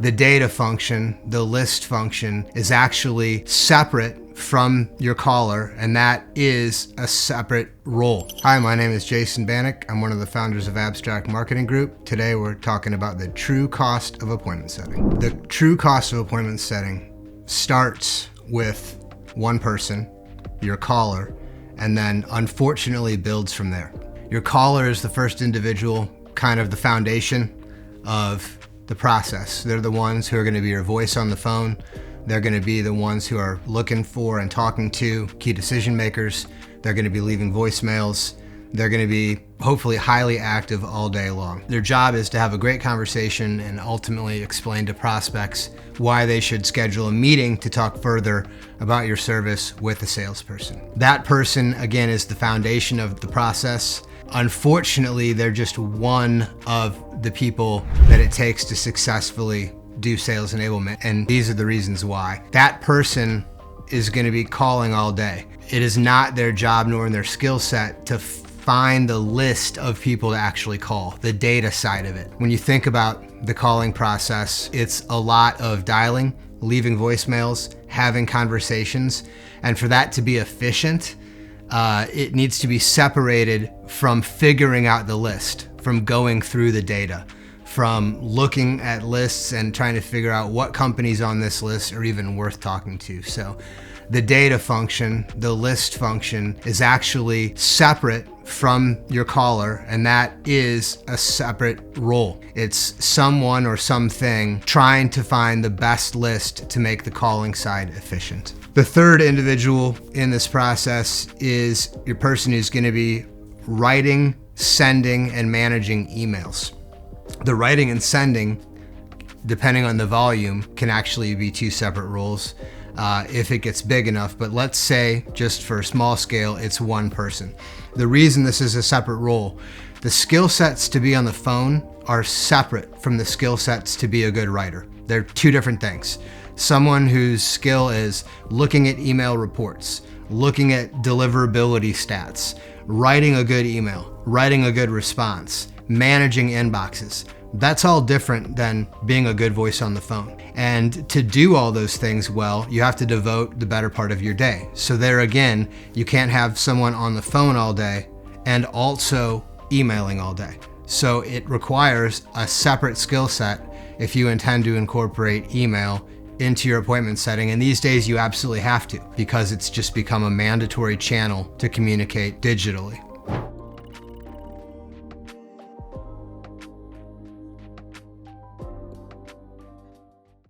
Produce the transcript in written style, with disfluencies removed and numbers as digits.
The data function, the list function, is actually separate from your caller, and that is a separate role. Hi, my name is Jason Bahnak. I'm one of the founders of Abstrakt Marketing Group. Today we're talking about the true cost of appointment setting. The true cost of appointment setting starts with one person, your caller, and then unfortunately builds from there. Your caller is the first individual, kind of the foundation of the process. They're the ones who are going to be your voice on the phone. They're going to be the ones who are looking for and talking to key decision makers. They're going to be leaving voicemails. They're going to be hopefully highly active all day long. Their job is to have a great conversation and ultimately explain to prospects why they should schedule a meeting to talk further about your service with a salesperson. That person, again, is the foundation of the process. Unfortunately, they're just one of the people that it takes to successfully do sales enablement, and these are the reasons why. That person is going to be calling all day. It is not their job nor in their skill set to find the list of people to actually call, the data side of it. When you think about the calling process, it's a lot of dialing, leaving voicemails, having conversations, and for that to be efficient, it needs to be separated from figuring out the list, from going through the data, from looking at lists and trying to figure out what companies on this list are even worth talking to. So the data function, the list function, is actually separate from your caller, and that is a separate role. It's someone or something trying to find the best list to make the calling side efficient. The third individual in this process is your person who's going to be writing, sending, and managing emails. The writing and sending, depending on the volume, can actually be two separate roles if it gets big enough, but let's say just for a small scale, it's one person. The reason this is a separate role, the skill sets to be on the phone are separate from the skill sets to be a good writer. They're two different things. Someone whose skill is looking at email reports, looking at deliverability stats, writing a good email, writing a good response, managing inboxes. That's all different than being a good voice on the phone. And to do all those things well, you have to devote the better part of your day. So there again, you can't have someone on the phone all day and also emailing all day. So it requires a separate skill set if you intend to incorporate email into your appointment setting. And these days you absolutely have to, because it's just become a mandatory channel to communicate digitally.